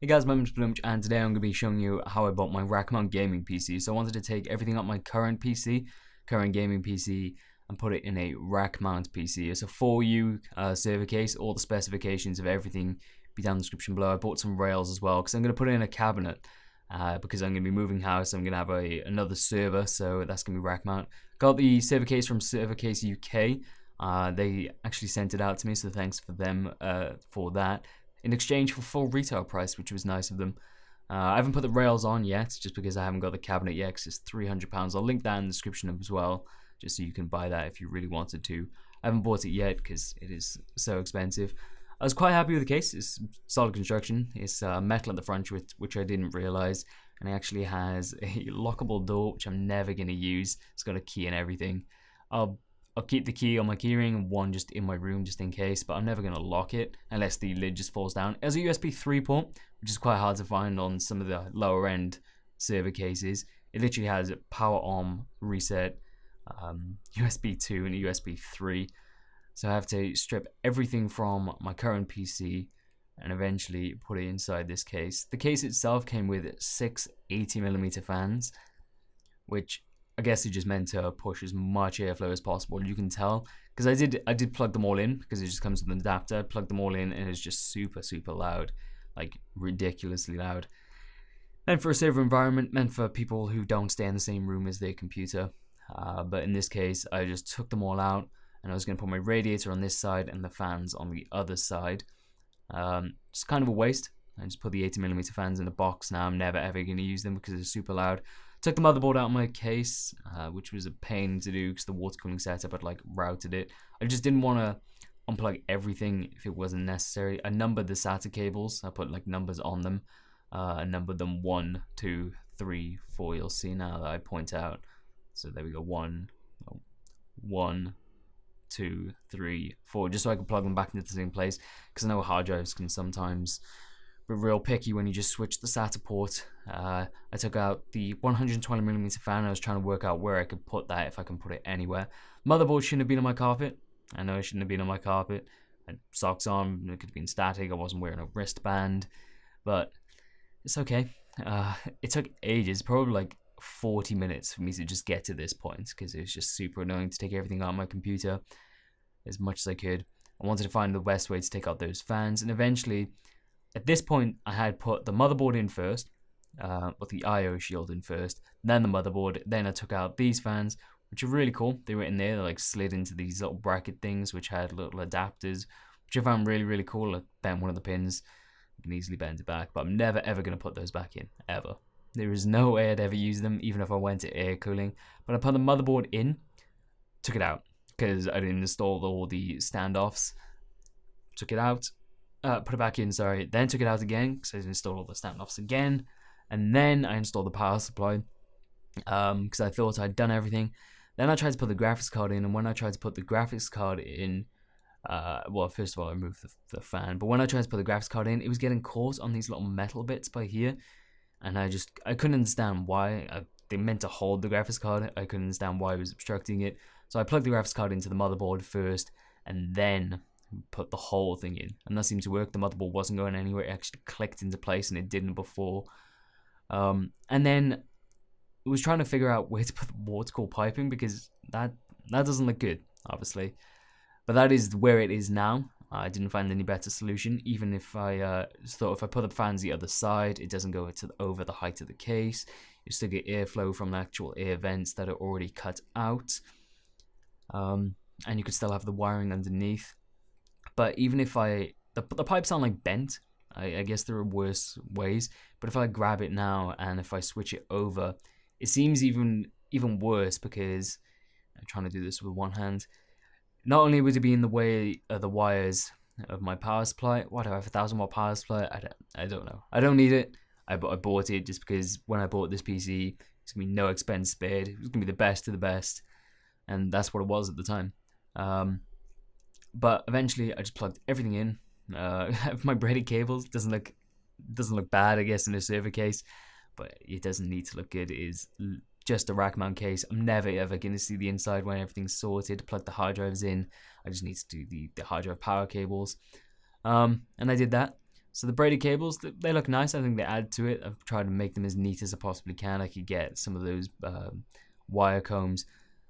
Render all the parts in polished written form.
Hey guys, my name's badoomtch, and today I'm going to be showing you how I bought my Rackmount Gaming PC. So I wanted to take everything on my current gaming PC, and put it in a Rackmount PC. It's a 4U server case. All the specifications of everything be down in the description below. I bought some rails as well because I'm going to put it in a cabinet because I'm going to be moving house. I'm going to have another server, so that's going to be Rackmount. Got the server case from Server Case UK. They actually sent it out to me, so thanks for them for that. In exchange for full retail price, which was nice of them. I haven't put the rails on yet, just because I haven't got the cabinet yet, because it's £300. I'll link that in the description as well, just so you can buy that if you really wanted to. I haven't bought it yet, because it is so expensive. I was quite happy with the case. It's solid construction. It's metal at the front, which I didn't realise. And it actually has a lockable door, which I'm never going to use. It's got a key and everything. I'll keep the key on my keyring and one just in my room just in case, but I'm never going to lock it unless the lid just falls down. It has a USB 3 port, which is quite hard to find on some of the lower end server cases. It literally has a power on, reset, USB 2 and a USB 3. So I have to strip everything from my current PC and eventually put it inside this case. The case itself came with 6 80mm fans, which I guess it just meant to push as much airflow as possible. You can tell because I did plug them all in because it just comes with an adapter. I plugged them all in and it's just super loud, like ridiculously loud. Meant for a server environment, meant for people who don't stay in the same room as their computer. But in this case, I just took them all out and I was going to put my radiator on this side and the fans on the other side. It's kind of a waste. I just put the 80mm fans in a box now. I'm never ever going to use them because they're super loud. Took the motherboard out of my case, which was a pain to do because the water cooling setup had like routed it. I just didn't want to unplug everything if it wasn't necessary. I numbered the SATA cables. I put like numbers on them. I numbered them 1, 2, 3, 4. You'll see now that I point out. So there we go. 1, 2, 3, 4. Just so I can plug them back into the same place because I know hard drives can sometimes be real picky when you just switch the SATA port. I took out the 120mm fan. I was trying to work out where I could put that, if I can put it anywhere. Motherboard shouldn't have been on my carpet. I know it shouldn't have been on my carpet. I had socks on. It could have been static. I wasn't wearing a wristband, but it's okay. It took ages, probably like 40 minutes for me to just get to this point because it was just super annoying to take everything out of my computer as much as I could. I wanted to find the best way to take out those fans, and eventually at this point, I had put the motherboard in first, put the I/O shield in first, then the motherboard. Then I took out these fans, which are really cool. They were in there, they like slid into these little bracket things, which had little adapters, which I found really cool. I bent one of the pins, I can easily bend it back, but I'm never ever going to put those back in, ever. There is no way I'd ever use them, even if I went to air cooling. But I put the motherboard in, took it out, because I didn't install all the standoffs. Took it out. Put it back in, sorry, then took it out again because I installed all the standoffs again, and then I installed the power supply because I thought I'd done everything. Then I tried to put the graphics card in, and when I tried to put the graphics card in, well, first of all I removed the fan, but when I tried to put the graphics card in, it was getting caught on these little metal bits by here, and I couldn't understand why. They meant to hold the graphics card. I couldn't understand why it was obstructing it, so I plugged the graphics card into the motherboard first, and then put the whole thing in, and that seemed to work. The motherboard wasn't going anywhere. It actually clicked into place, and it didn't before. And then it was trying to figure out where to put the water cool piping because that doesn't look good, obviously. But that is where it is now. I didn't find any better solution. Even if I thought if I put the fans the other side, it doesn't go over the height of the case. You still get airflow from the actual air vents that are already cut out, and you could still have the wiring underneath. But even if the pipes aren't like bent, I guess there are worse ways. But if I grab it now and if I switch it over, it seems even worse because I'm trying to do this with one hand. Not only would it be in the way of the wires of my power supply. What do I have, a 1000-watt power supply? I don't know. I don't need it. I bought it just because when I bought this PC, it's gonna be no expense spared. It was gonna be the best of the best, and that's what it was at the time. But eventually, I just plugged everything in. My braided cables doesn't look bad, I guess, in a server case, but it doesn't need to look good. It is just a rack mount case. I'm never ever going to see the inside when everything's sorted. Plug the hard drives in. I just need to do the hard drive power cables, and I did that. So the braided cables, they look nice. I think they add to it. I've tried to make them as neat as I possibly can. I could get some of those wire combs.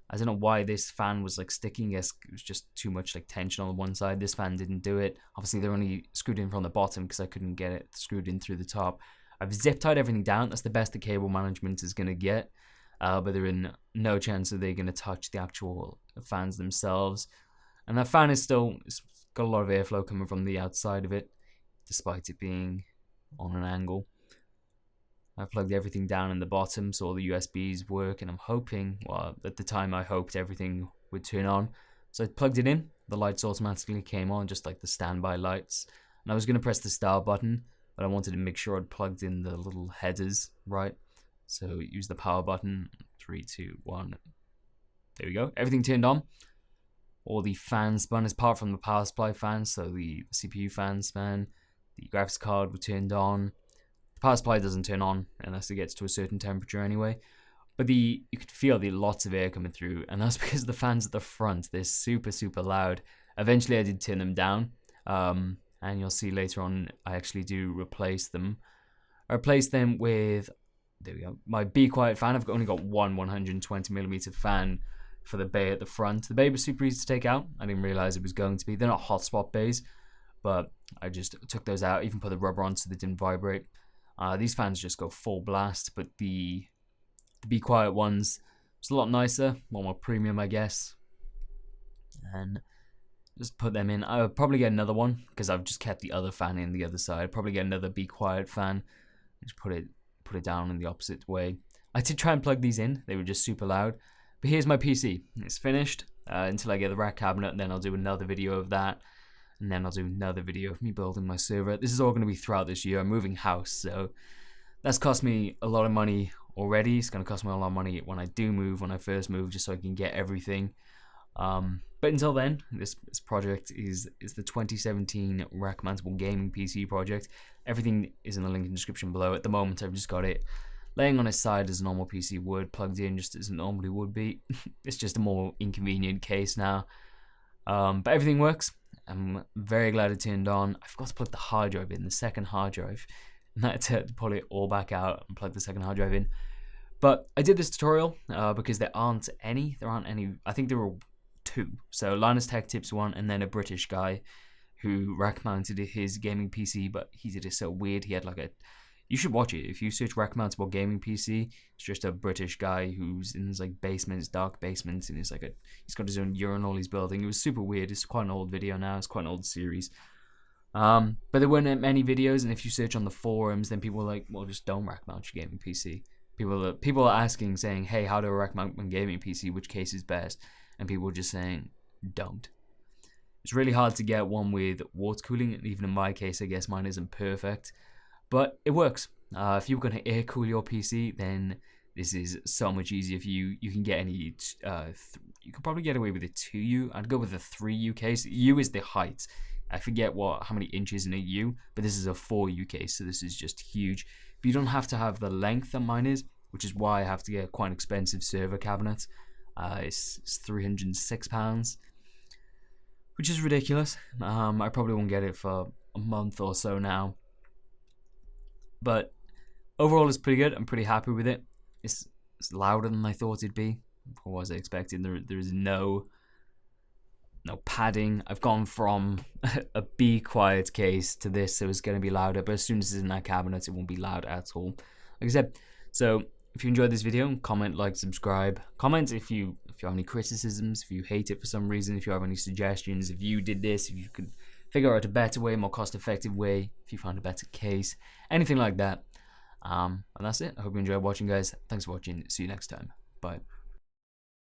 I don't know why this fan was like sticking. I guess it was just too much like tension on one side. This fan didn't do it. Obviously they're only screwed in from the bottom because I couldn't get it screwed in through the top. I've zip tied everything down. That's the best the cable management is going to get. But they're in no chance that they're going to touch the actual fans themselves. And that fan is still, it's got a lot of airflow coming from the outside of it, despite it being on an angle. I plugged everything down in the bottom so all the USBs work, and I'm hoping, well, at the time I hoped everything would turn on. So I plugged it in, the lights automatically came on, just like the standby lights. And I was going to press the start button, but I wanted to make sure I'd plugged in the little headers right. So use the power button, 3, 2, 1. There we go, everything turned on. All the fans spun apart from the power supply fans, so the CPU fans span, the graphics card were turned on. The power supply doesn't turn on unless it gets to a certain temperature anyway. But you could feel lots of air coming through, and that's because the fans at the front, they're super, super loud. Eventually I did turn them down, and you'll see later on I actually do replace them. I replaced them with, there we go, my Be Quiet fan. I've only got one 120mm fan for the bay at the front. The bay was super easy to take out. I didn't realize it was going to be. They're not hotspot bays, but I just took those out, even put the rubber on so they didn't vibrate. These fans just go full blast, but the Be Quiet ones, it's a lot nicer, more premium, I guess. And just put them in. I'll probably get another one because I've just kept the other fan in the other side. Probably get another Be Quiet fan. Just put it down in the opposite way. I did try and plug these in. They were just super loud. But here's my PC. It's finished until I get the rack cabinet, and then I'll do another video of that. And then I'll do another video of me building my server. This is all going to be throughout this year. I'm moving house, so that's cost me a lot of money already. It's going to cost me a lot of money when I do move, when I first move, just so I can get everything. But until then, this project is the 2017 Rackmount Gaming PC project. Everything is in the link in the description below. At the moment, I've just got it laying on its side as a normal PC would, plugged in just as it normally would be. It's just a more inconvenient case now. But everything works. I'm very glad it turned on. I forgot to plug the hard drive in, the second hard drive. And I had to pull it all back out and plug the second hard drive in. But I did this tutorial because there aren't any. I think there were 2. So Linus Tech Tips 1, and then a British guy who rack mounted his gaming PC, but he did it so weird. He had like a, you should watch it. If you search Rackmount Gaming PC, it's just a British guy who's in his like basements, dark basements, and he's got his own urinal he's building. It was super weird. It's quite an old video now. It's quite an old series. But there weren't many videos, and if you search on the forums, then people were like, well, just don't rack mount your gaming PC. People are asking, saying, hey, how do I rack mount my gaming PC? Which case is best? And people were just saying, don't. It's really hard to get one with water cooling, and even in my case, I guess mine isn't perfect, but it works. If you're going to air cool your PC, then this is so much easier for you. You can get any, you could probably get away with a 2U. I'd go with a 3U case. U is the height. I forget how many inches in a U, but this is a 4U case, so this is just huge. But you don't have to have the length that mine is, which is why I have to get quite an expensive server cabinet. It's £306, which is ridiculous. I probably won't get it for a month or so now. But overall, it's pretty good. I'm pretty happy with it. It's louder than I thought it'd be. What was I expecting? There is no padding. I've gone from a Be Quiet case to this, so it's going to be louder. But as soon as it's in that cabinet, it won't be loud at all. Like I said, so if you enjoyed this video, comment, like, subscribe. Comment if you have any criticisms, if you hate it for some reason, if you have any suggestions, if you did this, if you could figure out a better way, more cost-effective way, if you found a better case, anything like that. And that's it. I hope you enjoyed watching, guys. Thanks for watching. See you next time. Bye.